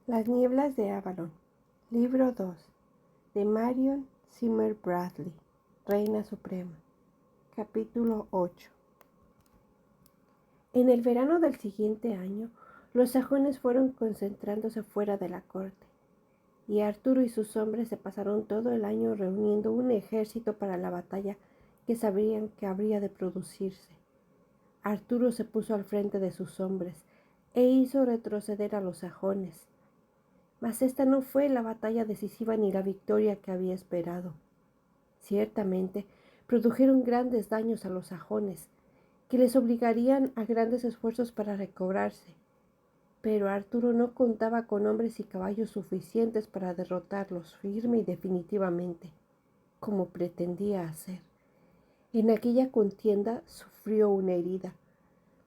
Las nieblas de Avalon, libro 2, de Marion Zimmer Bradley, Reina Suprema, capítulo 8. En el verano del siguiente año, los sajones fueron concentrándose fuera de la corte, y Arturo y sus hombres se pasaron todo el año reuniendo un ejército para la batalla que sabían que habría de producirse. Arturo se puso al frente de sus hombres e hizo retroceder a los sajones. Mas esta no fue la batalla decisiva ni la victoria que había esperado. Ciertamente, produjeron grandes daños a los sajones, que les obligarían a grandes esfuerzos para recobrarse. Pero Arturo no contaba con hombres y caballos suficientes para derrotarlos firme y definitivamente, como pretendía hacer. En aquella contienda sufrió una herida,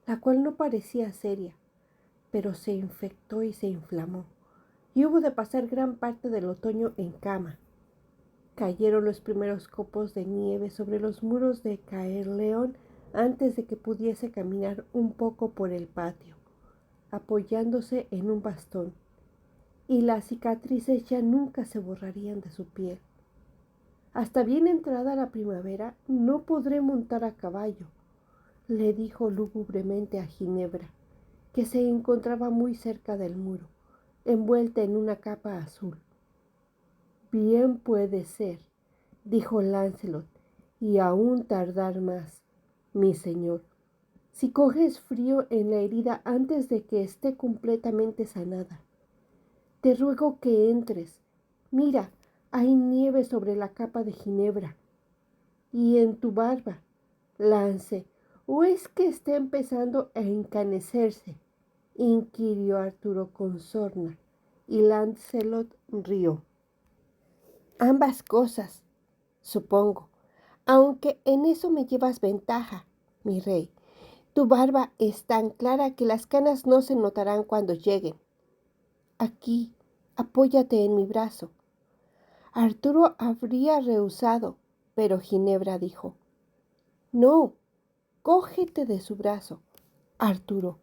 la cual no parecía seria, pero se infectó y se inflamó, y hubo de pasar gran parte del otoño en cama. Cayeron los primeros copos de nieve sobre los muros de Caerleón antes de que pudiese caminar un poco por el patio, apoyándose en un bastón, y las cicatrices ya nunca se borrarían de su piel. Hasta bien entrada la primavera no podré montar a caballo, le dijo lúgubremente a Ginebra, que se encontraba muy cerca del muro, envuelta en una capa azul. Bien puede ser, dijo Lancelot, y aún tardar más, mi señor. Si coges frío en la herida antes de que esté completamente sanada. Te ruego que entres. Mira, hay nieve sobre la capa de Ginebra. Y en tu barba, Lance, ¿o es que está empezando a encanecerse? Inquirió Arturo con sorna, y Lancelot rió. Ambas cosas, supongo, aunque en eso me llevas ventaja, mi rey. Tu barba es tan clara que las canas no se notarán cuando lleguen. Aquí, apóyate en mi brazo. Arturo habría rehusado, pero Ginebra dijo, no, cógete de su brazo. Arturo,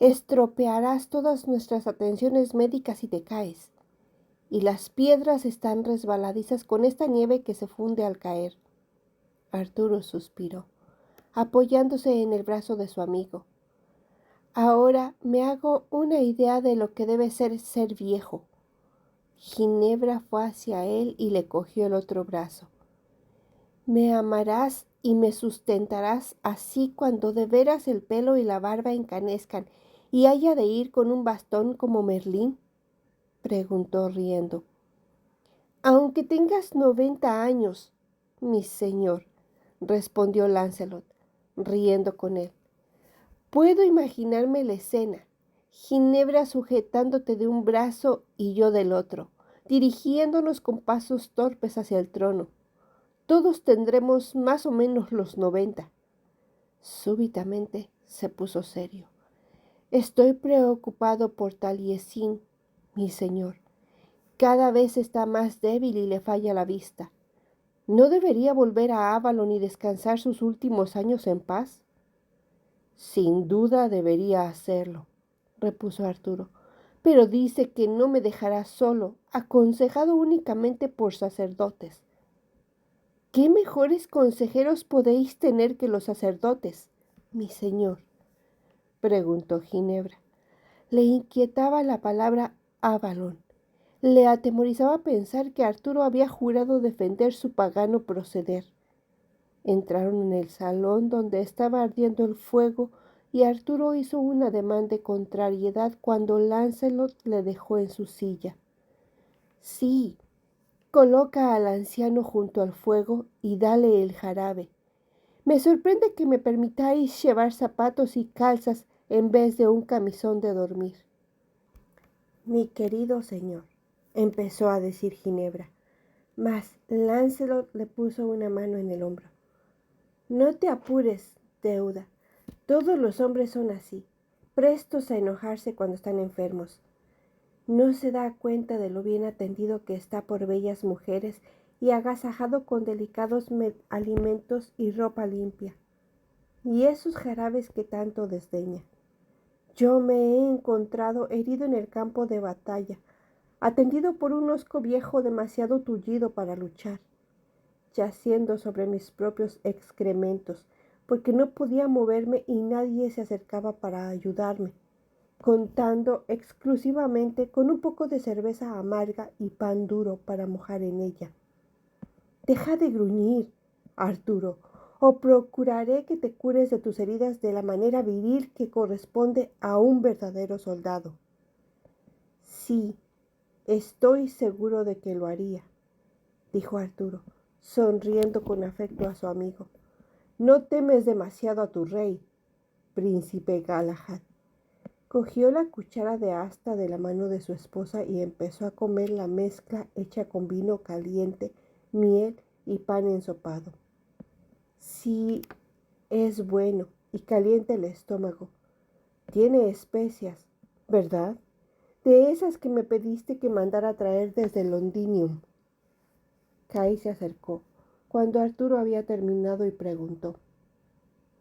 estropearás todas nuestras atenciones médicas si te caes. Y las piedras están resbaladizas con esta nieve que se funde al caer. Arturo suspiró, apoyándose en el brazo de su amigo. Ahora me hago una idea de lo que debe ser viejo. Ginebra fue hacia él y le cogió el otro brazo. Me amarás y me sustentarás así cuando de veras el pelo y la barba encanezcan y haya de ir con un bastón como Merlín, preguntó riendo. Aunque tengas 90 años, mi señor, respondió Lancelot, riendo con él. Puedo imaginarme la escena, Ginebra sujetándote de un brazo y yo del otro, dirigiéndonos con pasos torpes hacia el trono. Todos tendremos más o menos los 90. Súbitamente se puso serio. Estoy preocupado por Taliesin, mi señor. Cada vez está más débil y le falla la vista. ¿No debería volver a Avalon y descansar sus últimos años en paz? Sin duda debería hacerlo, repuso Arturo, pero dice que no me dejará solo, aconsejado únicamente por sacerdotes. ¿Qué mejores consejeros podéis tener que los sacerdotes, mi señor? Preguntó Ginebra. Le inquietaba la palabra Avalon. Le atemorizaba pensar que Arturo había jurado defender su pagano proceder. Entraron en el salón donde estaba ardiendo el fuego y Arturo hizo un ademán de contrariedad cuando Lancelot le dejó en su silla. Sí, coloca al anciano junto al fuego y dale el jarabe. Me sorprende que me permitáis llevar zapatos y calzas en vez de un camisón de dormir. Mi querido señor, empezó a decir Ginebra, mas Lancelot le puso una mano en el hombro. No te apures, deuda. Todos los hombres son así, prestos a enojarse cuando están enfermos. No se da cuenta de lo bien atendido que está por bellas mujeres y agasajado con delicados alimentos y ropa limpia. Y esos jarabes que tanto desdeña. yo me he encontrado herido en el campo de batalla, atendido por un osco viejo demasiado tullido para luchar, yaciendo sobre mis propios excrementos, porque no podía moverme y nadie se acercaba para ayudarme, contando exclusivamente con un poco de cerveza amarga y pan duro para mojar en ella. Deja de gruñir, Arturo, o procuraré que te cures de tus heridas de la manera viril que corresponde a un verdadero soldado. Sí, estoy seguro de que lo haría, dijo Arturo, sonriendo con afecto a su amigo. No temes demasiado a tu rey, príncipe Galahad. Cogió la cuchara de asta de la mano de su esposa y empezó a comer la mezcla hecha con vino caliente, miel y pan ensopado. Sí, es bueno y calienta el estómago. Tiene especias, ¿verdad? De esas que me pediste que mandara traer desde Londinium. Kai se acercó cuando Arturo había terminado y preguntó: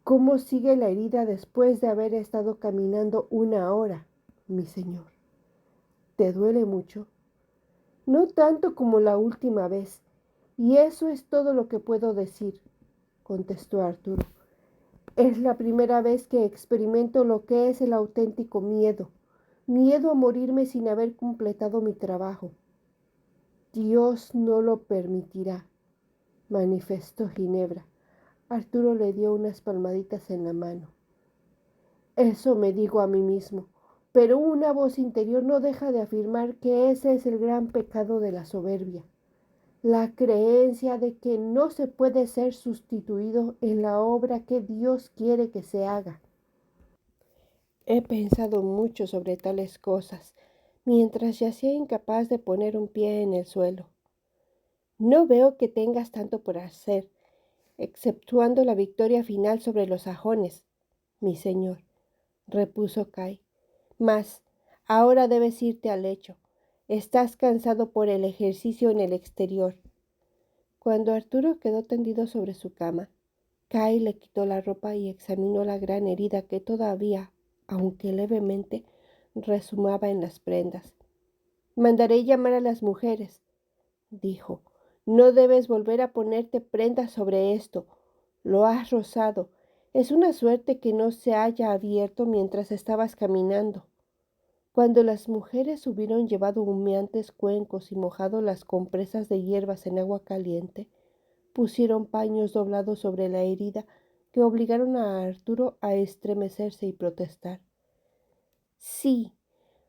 ¿Cómo sigue la herida después de haber estado caminando 1 hora, mi señor? ¿Te duele mucho? No tanto como la última vez, y eso es todo lo que puedo decir, contestó Arturo. Es la primera vez que experimento lo que es el auténtico miedo, miedo a morirme sin haber completado mi trabajo. Dios no lo permitirá, manifestó Ginebra. Arturo le dio unas palmaditas en la mano. Eso me digo a mí mismo, pero una voz interior no deja de afirmar que ese es el gran pecado de la soberbia, la creencia de que no se puede ser sustituido en la obra que Dios quiere que se haga. He pensado mucho sobre tales cosas, mientras yacía incapaz de poner un pie en el suelo. No veo que tengas tanto por hacer, exceptuando la victoria final sobre los sajones, mi señor, repuso Kai. Mas, ahora debes irte al lecho. Estás cansado por el ejercicio en el exterior. Cuando Arturo quedó tendido sobre su cama, Kai le quitó la ropa y examinó la gran herida que todavía, aunque levemente, resumaba en las prendas. Mandaré llamar a las mujeres, dijo. No debes volver a ponerte prendas sobre esto. Lo has rozado. Es una suerte que no se haya abierto mientras estabas caminando. Cuando las mujeres hubieron llevado humeantes cuencos y mojado las compresas de hierbas en agua caliente, pusieron paños doblados sobre la herida que obligaron a Arturo a estremecerse y protestar. Sí,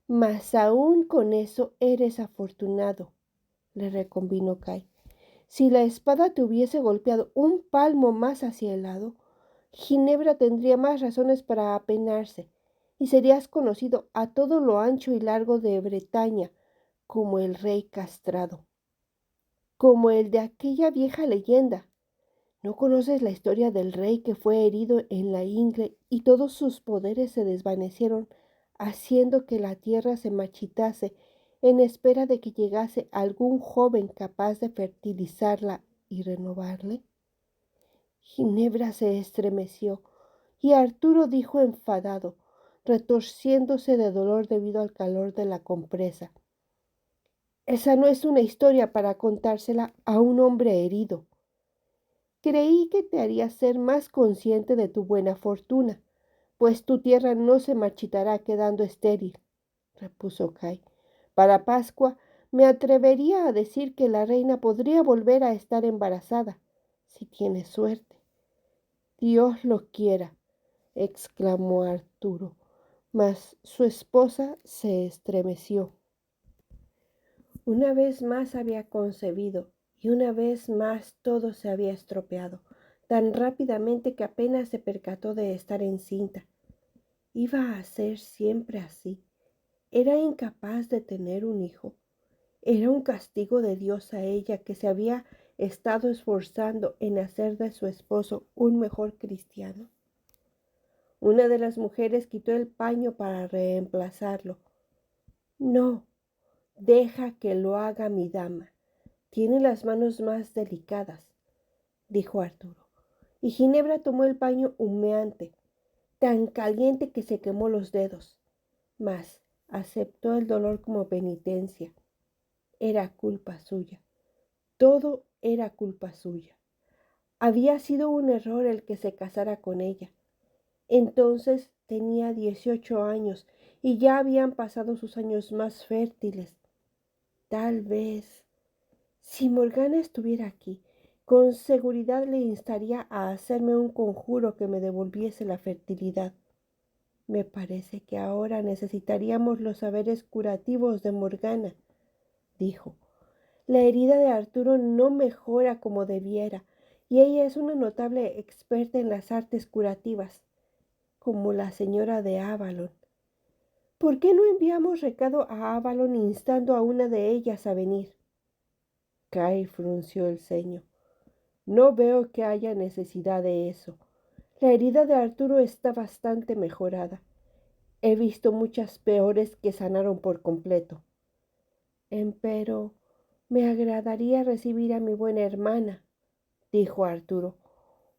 mas aún con eso eres afortunado, le reconvino Kai. Si la espada te hubiese golpeado un palmo más hacia el lado, Ginebra tendría más razones para apenarse, y serías conocido a todo lo ancho y largo de Bretaña como el rey castrado, como el de aquella vieja leyenda. ¿No conoces la historia del rey que fue herido en la ingle y todos sus poderes se desvanecieron, haciendo que la tierra se marchitase en espera de que llegase algún joven capaz de fertilizarla y renovarle? Ginebra se estremeció y Arturo dijo enfadado, retorciéndose de dolor debido al calor de la compresa: Esa no es una historia para contársela a un hombre herido. Creí que te haría ser más consciente de tu buena fortuna, pues tu tierra no se marchitará quedando estéril, repuso Kai. Para Pascua me atrevería a decir que la reina podría volver a estar embarazada, si tiene suerte. Dios lo quiera, exclamó Arturo, mas su esposa se estremeció. Una vez más había concebido, y una vez más todo se había estropeado, tan rápidamente que apenas se percató de estar encinta. Iba a ser siempre así. Era incapaz de tener un hijo. Era un castigo de Dios a ella que se había estado esforzando en hacer de su esposo un mejor cristiano. Una de las mujeres quitó el paño para reemplazarlo. No, deja que lo haga mi dama. Tiene las manos más delicadas, dijo Arturo. Y Ginebra tomó el paño humeante, tan caliente que se quemó los dedos. mas aceptó el dolor como penitencia. Era culpa suya. Todo era culpa suya. Había sido un error el que se casara con ella. Entonces tenía 18 años y ya habían pasado sus años más fértiles. Tal vez, si Morgana estuviera aquí, con seguridad le instaría a hacerme un conjuro que me devolviese la fertilidad. Me parece que ahora necesitaríamos los saberes curativos de Morgana, dijo. La herida de Arturo no mejora como debiera, y ella es una notable experta en las artes curativas, como la señora de Avalon. ¿Por qué no enviamos recado a Avalon instando a una de ellas a venir? Kai frunció el ceño. No veo que haya necesidad de eso. La herida de Arturo está bastante mejorada. He visto muchas peores que sanaron por completo. Empero, me agradaría recibir a mi buena hermana, dijo Arturo,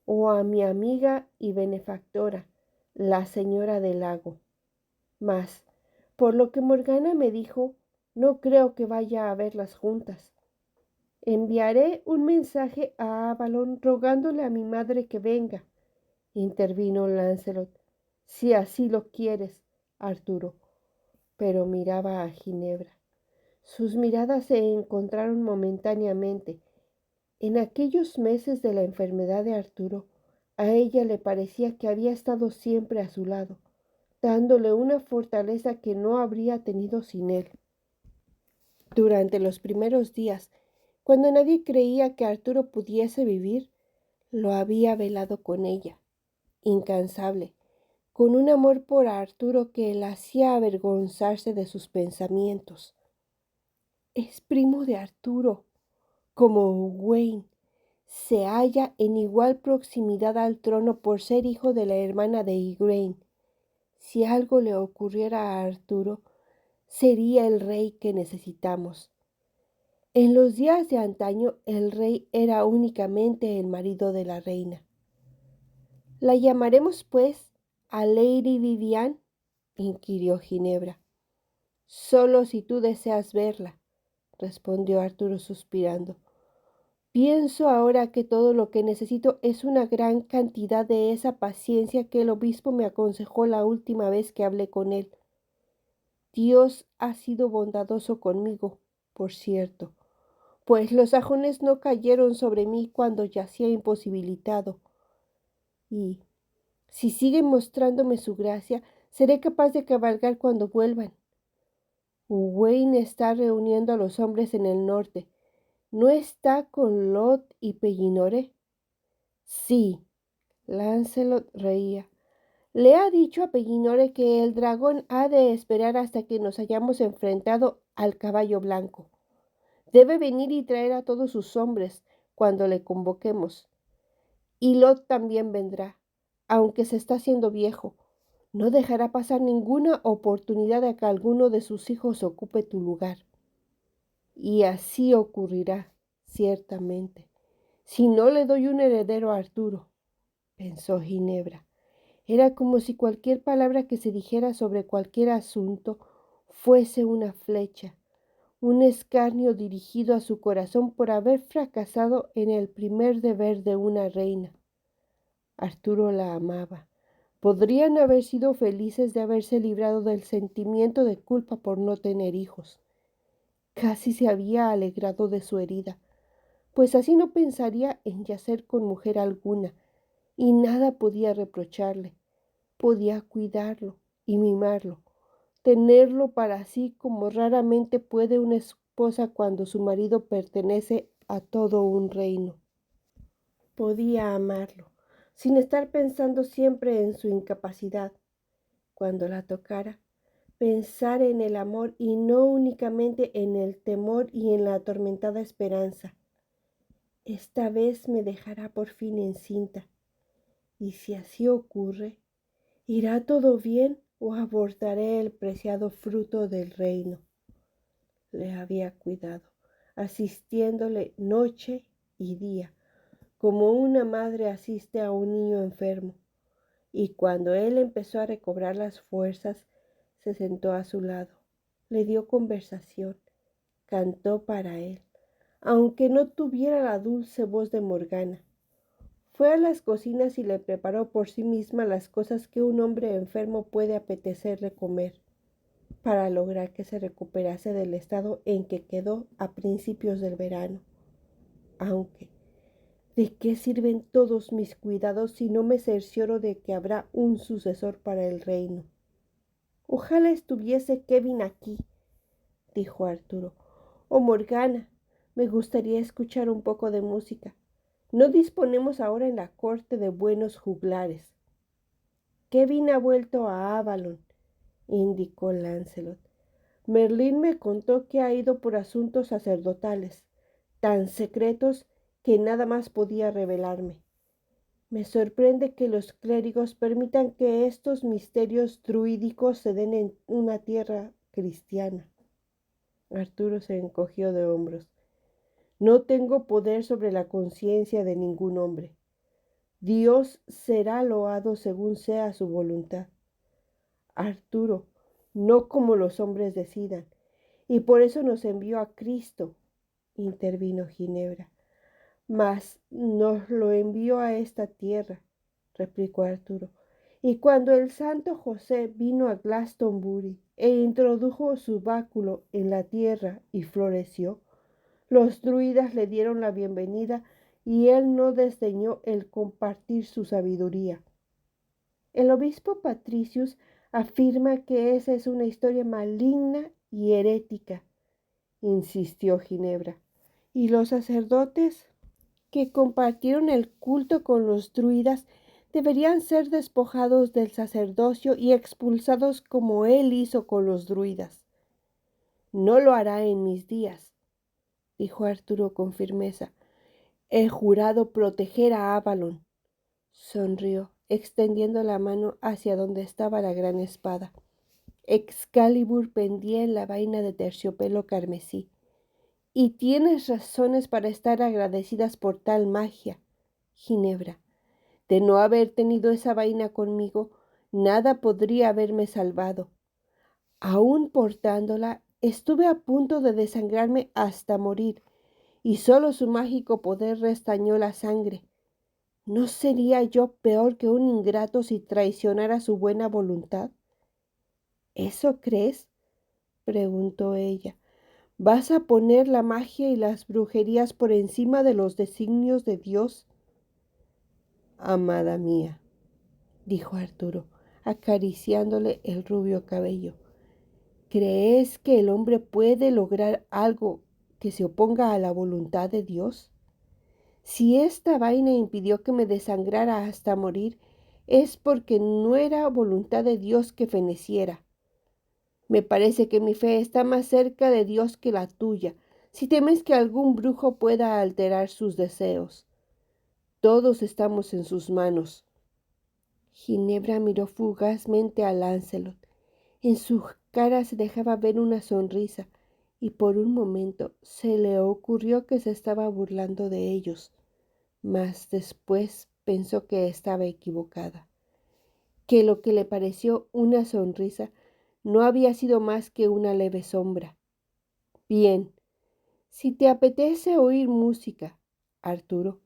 o a mi amiga y benefactora, la señora del lago. Mas, por lo que Morgana me dijo, no creo que vaya a verlas juntas. Enviaré un mensaje a Avalon rogándole a mi madre que venga, intervino Lancelot, si así lo quieres, Arturo. Pero miraba a Ginebra. Sus miradas se encontraron momentáneamente. En aquellos meses de la enfermedad de Arturo, a ella le parecía que había estado siempre a su lado, dándole una fortaleza que no habría tenido sin él. Durante los primeros días, cuando nadie creía que Arturo pudiese vivir, lo había velado con ella, incansable, con un amor por Arturo que la hacía avergonzarse de sus pensamientos. Es primo de Arturo, como Wayne. Se halla en igual proximidad al trono por ser hijo de la hermana de Igraine. Si algo le ocurriera a Arturo, sería el rey que necesitamos. En los días de antaño, el rey era únicamente el marido de la reina. ¿La llamaremos, pues, a Lady Vivian?, inquirió Ginebra. Solo si tú deseas verla, respondió Arturo suspirando. Pienso ahora que todo lo que necesito es una gran cantidad de esa paciencia que el obispo me aconsejó la última vez que hablé con él. Dios ha sido bondadoso conmigo, por cierto, pues los sajones no cayeron sobre mí cuando yacía imposibilitado. Y, si siguen mostrándome su gracia, seré capaz de cabalgar cuando vuelvan. Wayne está reuniendo a los hombres en el norte. ¿No está con Lot y Pellinore? Sí, Lancelot reía. Le ha dicho a Pellinore que el dragón ha de esperar hasta que nos hayamos enfrentado al caballo blanco. Debe venir y traer a todos sus hombres cuando le convoquemos. Y Lot también vendrá, aunque se está haciendo viejo. No dejará pasar ninguna oportunidad de que alguno de sus hijos ocupe tu lugar. Y así ocurrirá, ciertamente, si no le doy un heredero a Arturo, pensó Ginebra. Era como si cualquier palabra que se dijera sobre cualquier asunto fuese una flecha, un escarnio dirigido a su corazón por haber fracasado en el primer deber de una reina. Arturo la amaba. Podrían haber sido felices de haberse librado del sentimiento de culpa por no tener hijos. Casi se había alegrado de su herida, pues así no pensaría en yacer con mujer alguna, y nada podía reprocharle. Podía cuidarlo y mimarlo, tenerlo para sí como raramente puede una esposa cuando su marido pertenece a todo un reino. Podía amarlo, sin estar pensando siempre en su incapacidad. Cuando la tocara, pensar en el amor y no únicamente en el temor y en la atormentada esperanza. Esta vez me dejará por fin encinta, y si así ocurre, ¿irá todo bien o abortaré el preciado fruto del reino? Le había cuidado, asistiéndole noche y día, como una madre asiste a un niño enfermo, y cuando él empezó a recobrar las fuerzas, se sentó a su lado, le dio conversación, cantó para él, aunque no tuviera la dulce voz de Morgana. Fue a las cocinas y le preparó por sí misma las cosas que un hombre enfermo puede apetecerle comer, para lograr que se recuperase del estado en que quedó a principios del verano. Aunque, ¿de qué sirven todos mis cuidados si no me cercioro de que habrá un sucesor para el reino? Ojalá estuviese Kevin aquí, dijo Arturo. O Morgana, me gustaría escuchar un poco de música. No disponemos ahora en la corte de buenos juglares. Kevin ha vuelto a Avalon, indicó Lancelot. Merlín me contó que ha ido por asuntos sacerdotales, tan secretos que nada más podía revelarme. Me sorprende que los clérigos permitan que estos misterios druídicos se den en una tierra cristiana. Arturo se encogió de hombros. No tengo poder sobre la conciencia de ningún hombre. Dios será loado según sea su voluntad. Arturo, no como los hombres decidan, y por eso nos envió a Cristo, intervino Ginebra. Mas nos lo envió a esta tierra, replicó Arturo. Y cuando el santo José vino a Glastonbury e introdujo su báculo en la tierra y floreció, los druidas le dieron la bienvenida y él no desdeñó el compartir su sabiduría. El obispo Patricius afirma que esa es una historia maligna y herética, insistió Ginebra. ¿Y los sacerdotes que compartieron el culto con los druidas deberían ser despojados del sacerdocio y expulsados como él hizo con los druidas? No lo hará en mis días, dijo Arturo con firmeza. He jurado proteger a Avalon. Sonrió, extendiendo la mano hacia donde estaba la gran espada. Excalibur pendía en la vaina de terciopelo carmesí. Y tienes razones para estar agradecidas por tal magia, Ginebra. De no haber tenido esa vaina conmigo, nada podría haberme salvado. Aún portándola, estuve a punto de desangrarme hasta morir, y solo su mágico poder restañó la sangre. ¿No sería yo peor que un ingrato si traicionara su buena voluntad? ¿Eso crees?, preguntó ella. ¿Vas a poner la magia y las brujerías por encima de los designios de Dios? Amada mía, dijo Arturo, acariciándole el rubio cabello, ¿crees que el hombre puede lograr algo que se oponga a la voluntad de Dios? Si esta vaina impidió que me desangrara hasta morir, es porque no era voluntad de Dios que feneciera. Me parece que mi fe está más cerca de Dios que la tuya, si temes que algún brujo pueda alterar sus deseos. Todos estamos en sus manos. Ginebra miró fugazmente a Lancelot. En su cara se dejaba ver una sonrisa, y por un momento se le ocurrió que se estaba burlando de ellos, mas después pensó que estaba equivocada, que lo que le pareció una sonrisa no había sido más que una leve sombra. Bien, si te apetece oír música, Arturo,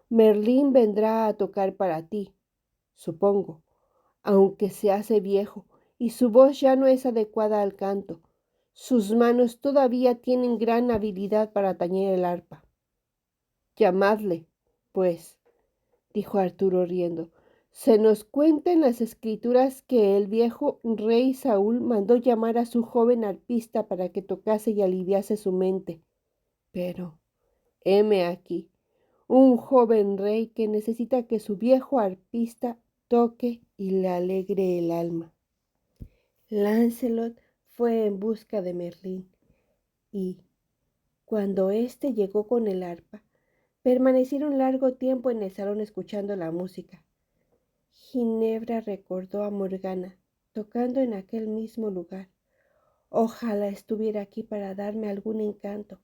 Merlín vendrá a tocar para ti, supongo, aunque se hace viejo y su voz ya no es adecuada al canto. Sus manos todavía tienen gran habilidad para tañer el arpa. Llamadle, pues, dijo Arturo riendo. Se nos cuenta en las escrituras que el viejo rey Saúl mandó llamar a su joven arpista para que tocase y aliviase su mente. Pero, heme aquí, un joven rey que necesita que su viejo arpista toque y le alegre el alma. Lancelot fue en busca de Merlín y, cuando éste llegó con el arpa, permanecieron largo tiempo en el salón escuchando la música. Ginebra recordó a Morgana tocando en aquel mismo lugar. Ojalá estuviera aquí para darme algún encanto,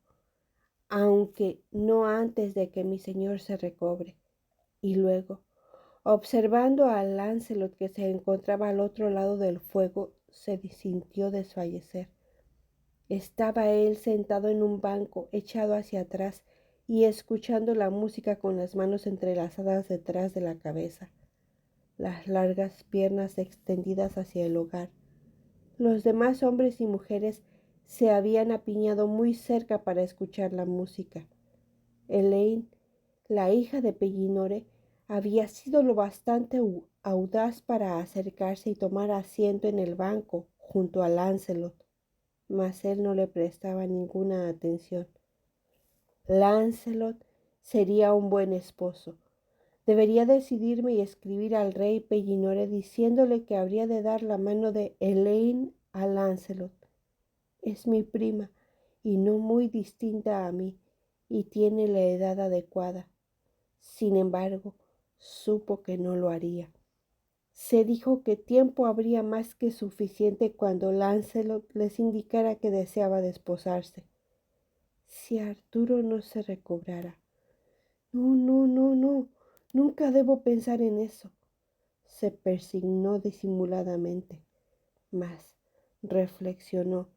aunque no antes de que mi señor se recobre. Y luego, observando a Lancelot que se encontraba al otro lado del fuego, se sintió desfallecer. Estaba él sentado en un banco, echado hacia atrás y escuchando la música con las manos entrelazadas detrás de la cabeza, las largas piernas extendidas hacia el hogar. Los demás hombres y mujeres se habían apiñado muy cerca para escuchar la música. Elaine, la hija de Pellinore, había sido lo bastante audaz para acercarse y tomar asiento en el banco junto a Lancelot, mas él no le prestaba ninguna atención. Lancelot sería un buen esposo. Debería decidirme y escribir al rey Pellinore diciéndole que habría de dar la mano de Elaine a Lancelot. Es mi prima y no muy distinta a mí, y tiene la edad adecuada. Sin embargo, supo que no lo haría. Se dijo que tiempo habría más que suficiente cuando Lancelot les indicara que deseaba desposarse. Si Arturo no se recobrara. No, nunca debo pensar en eso. Se persignó disimuladamente, mas reflexionó.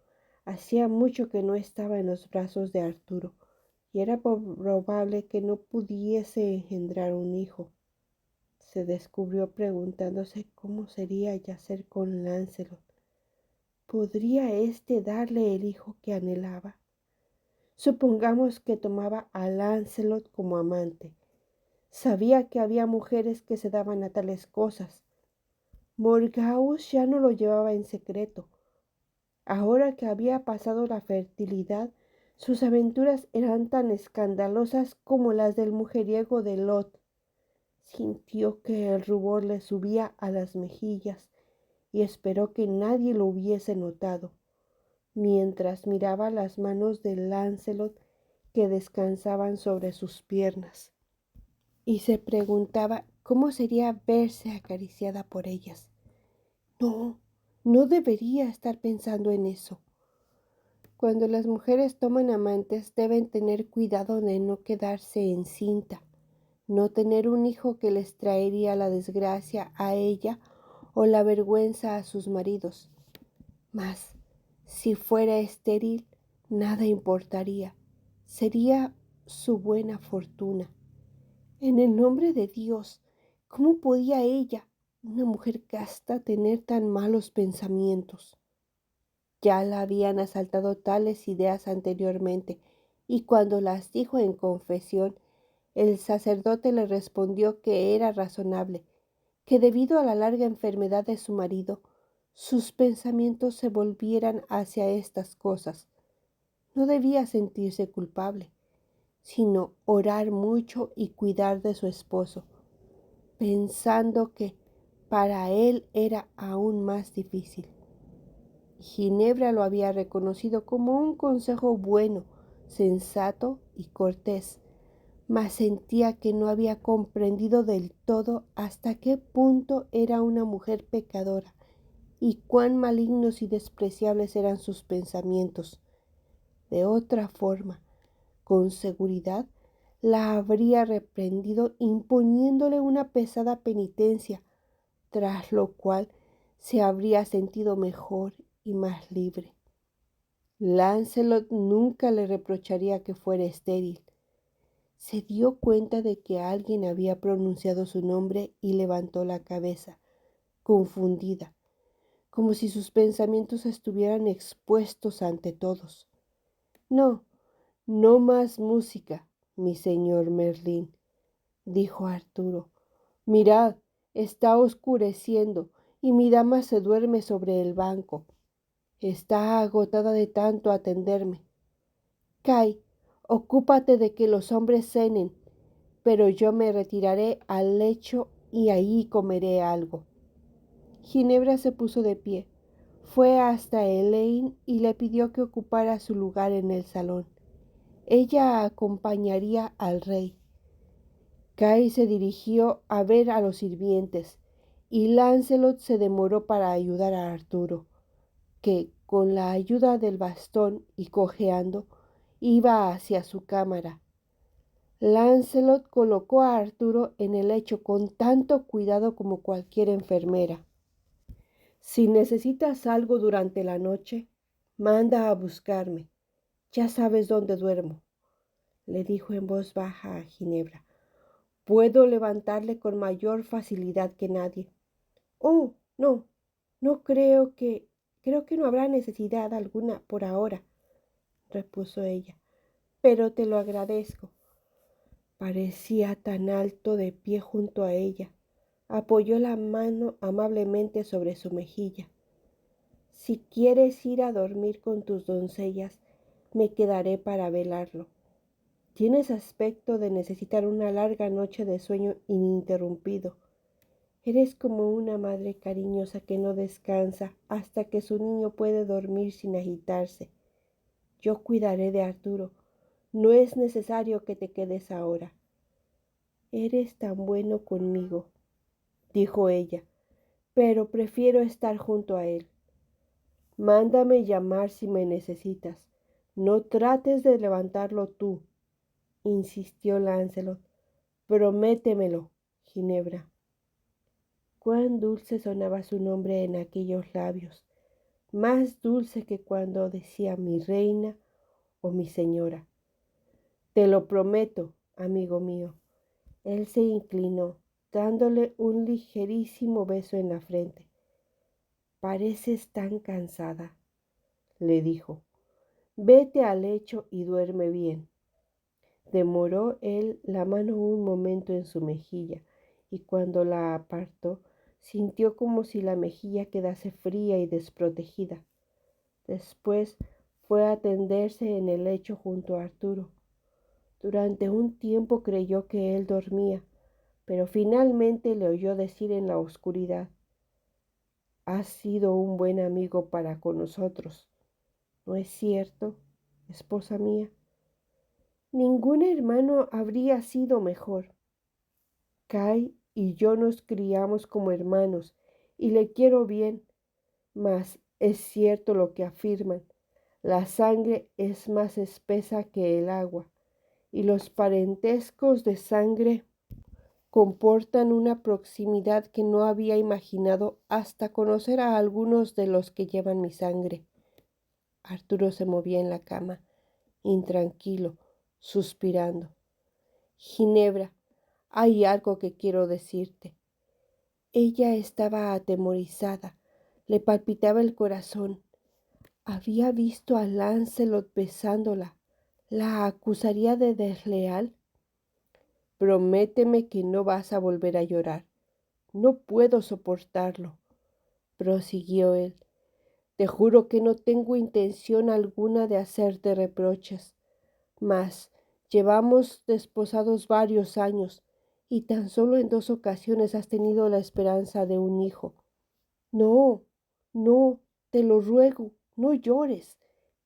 Hacía mucho que no estaba en los brazos de Arturo, y era probable que no pudiese engendrar un hijo. Se descubrió preguntándose cómo sería yacer con Lancelot. ¿Podría éste darle el hijo que anhelaba? Supongamos que tomaba a Lancelot como amante. Sabía que había mujeres que se daban a tales cosas. Morgause ya no lo llevaba en secreto. Ahora que había pasado la fertilidad, sus aventuras eran tan escandalosas como las del mujeriego de Lot. Sintió que el rubor le subía a las mejillas y esperó que nadie lo hubiese notado, mientras miraba las manos de Lancelot que descansaban sobre sus piernas, y se preguntaba cómo sería verse acariciada por ellas. No debería estar pensando en eso. Cuando las mujeres toman amantes deben tener cuidado de no quedarse encinta, no tener un hijo que les traería la desgracia a ella o la vergüenza a sus maridos. Mas, si fuera estéril, nada importaría. Sería su buena fortuna. En el nombre de Dios, ¿cómo podía ella, una mujer casta, tener tan malos pensamientos? Ya la habían asaltado tales ideas anteriormente, y cuando las dijo en confesión, el sacerdote le respondió que era razonable, que debido a la larga enfermedad de su marido, sus pensamientos se volvieran hacia estas cosas. No debía sentirse culpable, sino orar mucho y cuidar de su esposo, pensando que para él era aún más difícil. Ginebra lo había reconocido como un consejo bueno, sensato y cortés, mas sentía que no había comprendido del todo hasta qué punto era una mujer pecadora y cuán malignos y despreciables eran sus pensamientos. De otra forma, con seguridad, la habría reprendido imponiéndole una pesada penitencia, tras lo cual se habría sentido mejor y más libre. Lancelot nunca le reprocharía que fuera estéril. Se dio cuenta de que alguien había pronunciado su nombre y levantó la cabeza, confundida, como si sus pensamientos estuvieran expuestos ante todos. No más música, mi señor Merlín, dijo Arturo. Mirad, está oscureciendo y mi dama se duerme sobre el banco. Está agotada de tanto atenderme. Cai, ocúpate de que los hombres cenen, pero yo me retiraré al lecho y allí comeré algo. Ginebra se puso de pie, fue hasta Elaine y le pidió que ocupara su lugar en el salón. Ella acompañaría al rey. Cai se dirigió a ver a los sirvientes, y Lancelot se demoró para ayudar a Arturo, que, con la ayuda del bastón y cojeando, iba hacia su cámara. Lancelot colocó a Arturo en el lecho con tanto cuidado como cualquier enfermera. Si necesitas algo durante la noche, manda a buscarme. Ya sabes dónde duermo, le dijo en voz baja a Ginebra. Puedo levantarle con mayor facilidad que nadie. Oh, no, no creo que no habrá necesidad alguna por ahora, repuso ella, pero te lo agradezco. Parecía tan alto de pie junto a ella. Apoyó la mano amablemente sobre su mejilla. Si quieres ir a dormir con tus doncellas, me quedaré para velarlo. Tienes aspecto de necesitar una larga noche de sueño ininterrumpido. Eres como una madre cariñosa que no descansa hasta que su niño puede dormir sin agitarse. Yo cuidaré de Arturo. No es necesario que te quedes ahora. Eres tan bueno conmigo, dijo ella, pero prefiero estar junto a él. Mándame llamar si me necesitas. No trates de levantarlo tú, insistió Lancelot. Prométemelo, Ginebra. Cuán dulce sonaba su nombre en aquellos labios, más dulce que cuando decía mi reina o mi señora. Te lo prometo, amigo mío. Él se inclinó, dándole un ligerísimo beso en la frente. Pareces tan cansada, le dijo. Vete al lecho y duerme bien. Demoró él la mano un momento en su mejilla, y cuando la apartó, sintió como si la mejilla quedase fría y desprotegida. Después fue a tenderse en el lecho junto a Arturo. Durante un tiempo creyó que él dormía, pero finalmente le oyó decir en la oscuridad: Has sido un buen amigo para con nosotros, ¿no es cierto, esposa mía? Ningún hermano habría sido mejor. Kai y yo nos criamos como hermanos y le quiero bien, mas es cierto lo que afirman. La sangre es más espesa que el agua y los parentescos de sangre comportan una proximidad que no había imaginado hasta conocer a algunos de los que llevan mi sangre. Arturo se movía en la cama, intranquilo, suspirando. Ginebra, hay algo que quiero decirte. Ella estaba atemorizada, le palpitaba el corazón. Había visto a Lancelot besándola. ¿La acusaría de desleal? Prométeme que no vas a volver a llorar. No puedo soportarlo, prosiguió él. Te juro que no tengo intención alguna de hacerte reproches, mas llevamos desposados varios años y tan solo en 2 ocasiones has tenido la esperanza de un hijo. No, no, te lo ruego, no llores.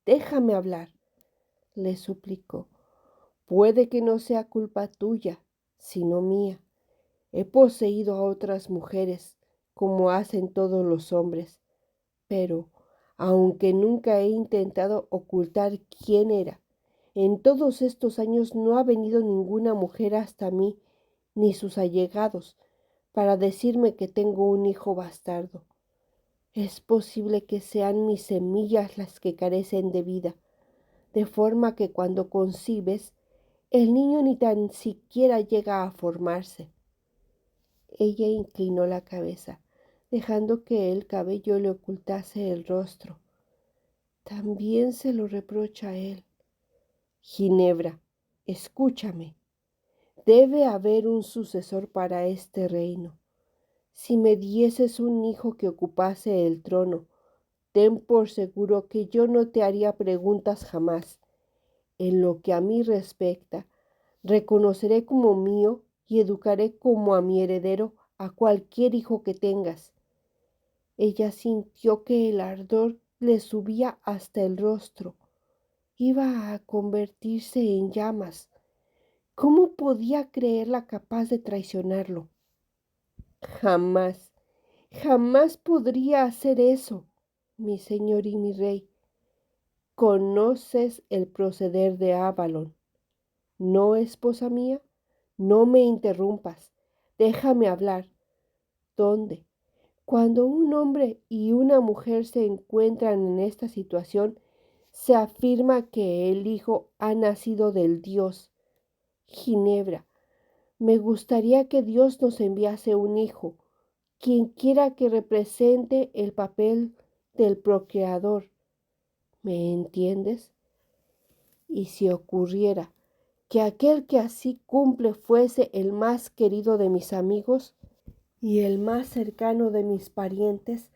Déjame hablar, le suplicó. Puede que no sea culpa tuya, sino mía. He poseído a otras mujeres, como hacen todos los hombres, pero, aunque nunca he intentado ocultar quién era, en todos estos años no ha venido ninguna mujer hasta mí, ni sus allegados, para decirme que tengo un hijo bastardo. Es posible que sean mis semillas las que carecen de vida, de forma que cuando concibes, el niño ni tan siquiera llega a formarse. Ella inclinó la cabeza, dejando que el cabello le ocultase el rostro. También se lo reprocha a él. Ginebra, escúchame. Debe haber un sucesor para este reino. Si me dieses un hijo que ocupase el trono, ten por seguro que yo no te haría preguntas jamás. En lo que a mí respecta, reconoceré como mío y educaré como a mi heredero a cualquier hijo que tengas. Ella sintió que el ardor le subía hasta el rostro. Iba a convertirse en llamas. ¿Cómo podía creerla capaz de traicionarlo? Jamás, jamás podría hacer eso, mi señor y mi rey. Conoces el proceder de Avalon, ¿no, esposa mía? No me interrumpas. Déjame hablar. ¿Dónde? Cuando un hombre y una mujer se encuentran en esta situación, se afirma que el hijo ha nacido del Dios. Ginebra, me gustaría que Dios nos enviase un hijo, quien quiera que represente el papel del procreador. ¿Me entiendes? Y si ocurriera que aquel que así cumple fuese el más querido de mis amigos y el más cercano de mis parientes,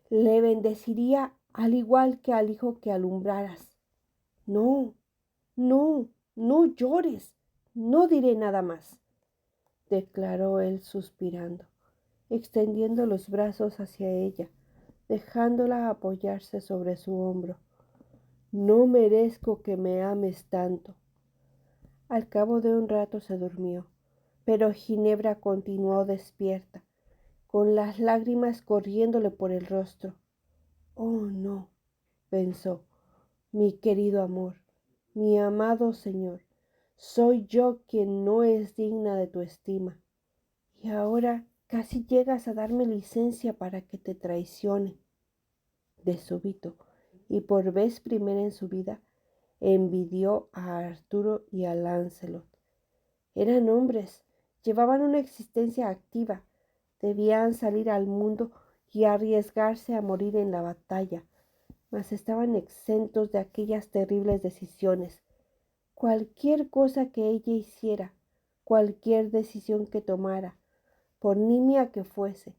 le bendeciría al igual que al hijo que alumbraras. No, no, no llores, no diré nada más, declaró él suspirando, extendiendo los brazos hacia ella, dejándola apoyarse sobre su hombro. No merezco que me ames tanto. Al cabo de un rato se durmió, pero Ginebra continuó despierta, con las lágrimas corriéndole por el rostro. Oh, no, pensó, mi querido amor, mi amado Señor, soy yo quien no es digna de tu estima. Y ahora casi llegas a darme licencia para que te traicione. De súbito, y por vez primera en su vida, envidió a Arturo y a Lancelot. Eran hombres, llevaban una existencia activa, debían salir al mundo y arriesgarse a morir en la batalla, mas estaban exentos de aquellas terribles decisiones. Cualquier cosa que ella hiciera, cualquier decisión que tomara, por nimia que fuese,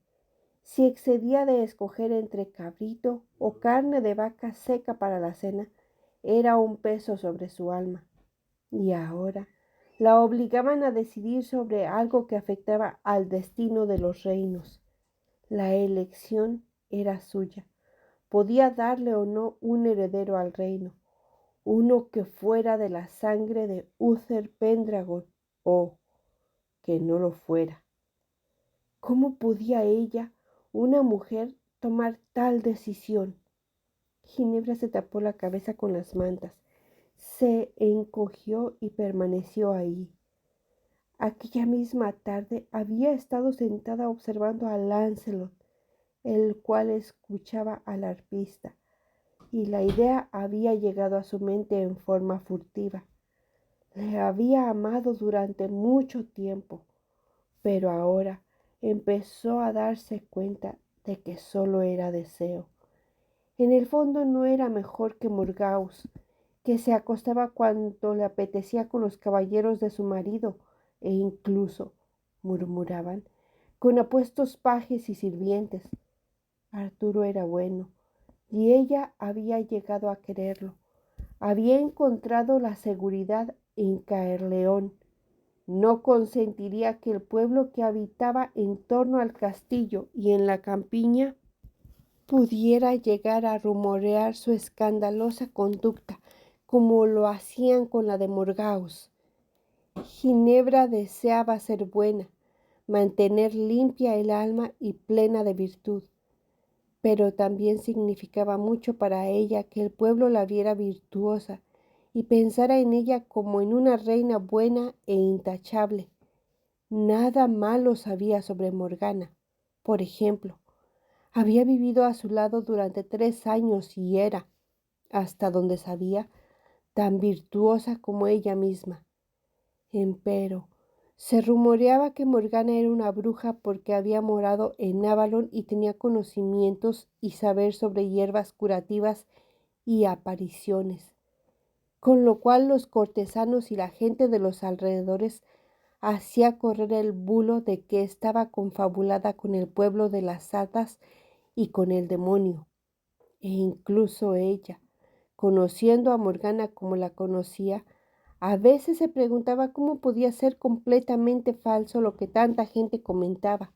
si excedía de escoger entre cabrito o carne de vaca seca para la cena, era un peso sobre su alma. Y ahora la obligaban a decidir sobre algo que afectaba al destino de los reinos. La elección era suya. Podía darle o no un heredero al reino, uno que fuera de la sangre de Uther Pendragon o que no lo fuera. ¿Cómo podía ella, una mujer, tomar tal decisión? Ginebra se tapó la cabeza con las mantas, se encogió y permaneció ahí. Aquella misma tarde había estado sentada observando a Lancelot, el cual escuchaba al arpista, y la idea había llegado a su mente en forma furtiva. Le había amado durante mucho tiempo, pero ahora empezó a darse cuenta de que solo era deseo. En el fondo no era mejor que Morgause, que se acostaba cuando le apetecía con los caballeros de su marido, e incluso, murmuraban, con apuestos pajes y sirvientes. Arturo era bueno, y ella había llegado a quererlo. Había encontrado la seguridad en Caerleón. No consentiría que el pueblo que habitaba en torno al castillo y en la campiña pudiera llegar a rumorear su escandalosa conducta, como lo hacían con la de Morgause. Ginebra deseaba ser buena, mantener limpia el alma y plena de virtud, pero también significaba mucho para ella que el pueblo la viera virtuosa y pensara en ella como en una reina buena e intachable. Nada malo sabía sobre Morgana. Por ejemplo, había vivido a su lado durante 3 años y era, hasta donde sabía, tan virtuosa como ella misma. Empero, se rumoreaba que Morgana era una bruja porque había morado en Avalon y tenía conocimientos y saber sobre hierbas curativas y apariciones, con lo cual los cortesanos y la gente de los alrededores hacía correr el bulo de que estaba confabulada con el pueblo de las hadas y con el demonio. E incluso ella, conociendo a Morgana como la conocía, a veces se preguntaba cómo podía ser completamente falso lo que tanta gente comentaba.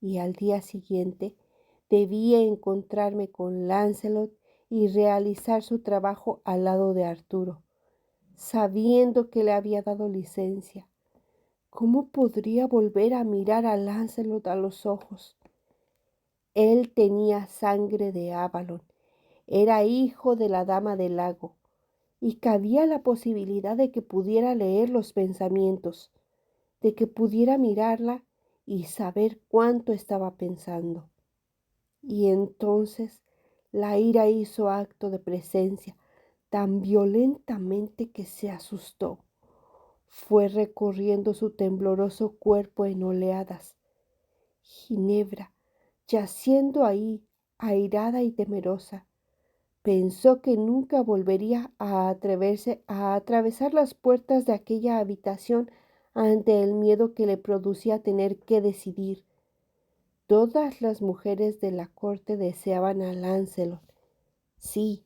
Y al día siguiente debía encontrarme con Lancelot y realizar su trabajo al lado de Arturo, sabiendo que le había dado licencia. ¿Cómo podría volver a mirar a Lancelot a los ojos? Él tenía sangre de Avalon, era hijo de la Dama del Lago, y cabía la posibilidad de que pudiera leer los pensamientos, de que pudiera mirarla y saber cuánto estaba pensando. Y entonces la ira hizo acto de presencia tan violentamente que se asustó. Fue recorriendo su tembloroso cuerpo en oleadas. Ginebra, yaciendo ahí, airada y temerosa, pensó que nunca volvería a atreverse a atravesar las puertas de aquella habitación ante el miedo que le producía tener que decidir. Todas las mujeres de la corte deseaban a Lancelot. Sí,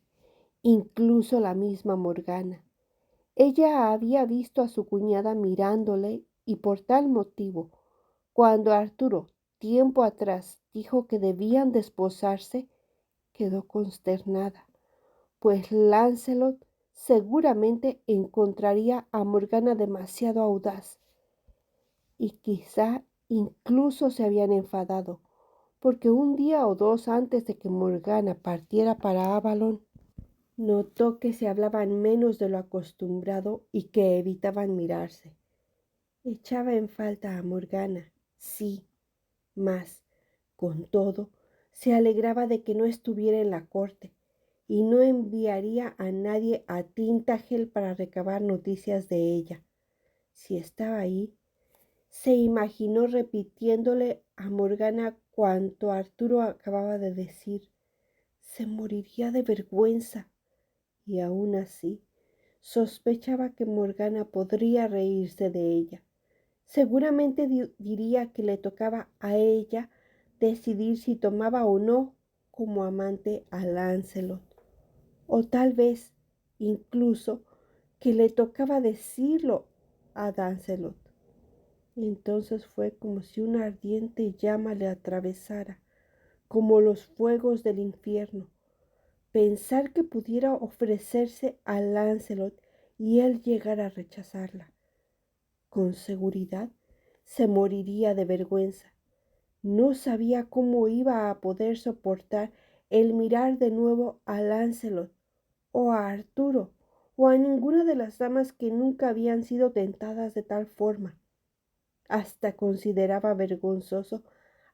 incluso la misma Morgana. Ella había visto a su cuñada mirándole y por tal motivo, cuando Arturo, tiempo atrás, dijo que debían desposarse, quedó consternada, pues Lancelot seguramente encontraría a Morgana demasiado audaz y quizá incluso se habían enfadado, porque un día o dos antes de que Morgana partiera para Avalon, notó que se hablaban menos de lo acostumbrado y que evitaban mirarse. Echaba en falta a Morgana, sí, mas, con todo, se alegraba de que no estuviera en la corte y no enviaría a nadie a Tintagel para recabar noticias de ella. Si estaba ahí, se imaginó repitiéndole a Morgana cuanto Arturo acababa de decir. Se moriría de vergüenza. Y aún así, sospechaba que Morgana podría reírse de ella. Seguramente diría que le tocaba a ella decidir si tomaba o no como amante a Lancelot. O tal vez, incluso, que le tocaba decirlo a Lancelot. Entonces fue como si una ardiente llama le atravesara, como los fuegos del infierno. Pensar que pudiera ofrecerse a Lancelot y él llegara a rechazarla. Con seguridad se moriría de vergüenza. No sabía cómo iba a poder soportar el mirar de nuevo a Lancelot o a Arturo o a ninguna de las damas que nunca habían sido tentadas de tal forma. Hasta consideraba vergonzoso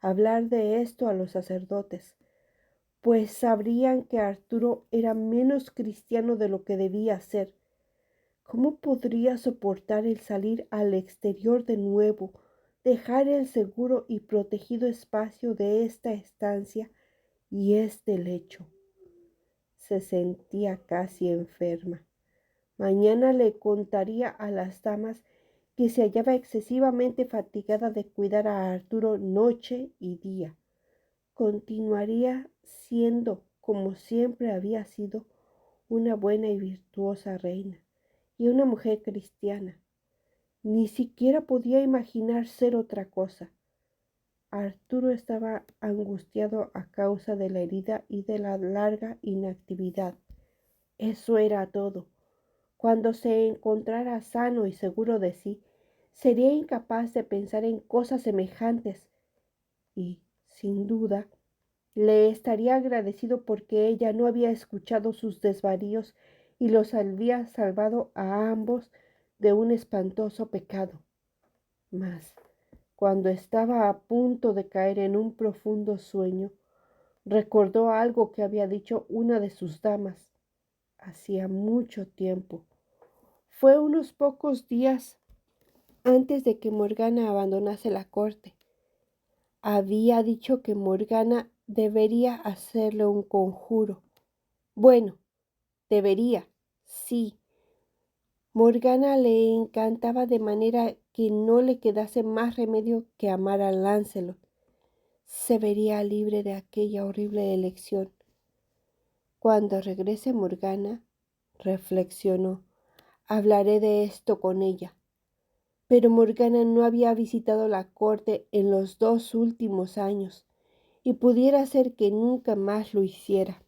hablar de esto a los sacerdotes, pues sabrían que Arturo era menos cristiano de lo que debía ser. ¿Cómo podría soportar el salir al exterior de nuevo, dejar el seguro y protegido espacio de esta estancia y este lecho? Se sentía casi enferma. Mañana le contaría a las damas que se hallaba excesivamente fatigada de cuidar a Arturo noche y día. Continuaría siendo, como siempre había sido, una buena y virtuosa reina y una mujer cristiana. Ni siquiera podía imaginar ser otra cosa. Arturo estaba angustiado a causa de la herida y de la larga inactividad. Eso era todo. Cuando se encontrara sano y seguro de sí, sería incapaz de pensar en cosas semejantes y, sin duda, le estaría agradecido porque ella no había escuchado sus desvaríos y los había salvado a ambos de un espantoso pecado. Mas, cuando estaba a punto de caer en un profundo sueño, recordó algo que había dicho una de sus damas hacía mucho tiempo. Fue unos pocos días antes de que Morgana abandonase la corte. Había dicho que Morgana debería hacerle un conjuro. Bueno, debería, sí. Morgana le encantaba de manera que no le quedase más remedio que amar a Lancelot. Se vería libre de aquella horrible elección. Cuando regrese Morgana, reflexionó, hablaré de esto con ella. Pero Morgana no había visitado la corte en los 2 últimos años y pudiera ser que nunca más lo hiciera.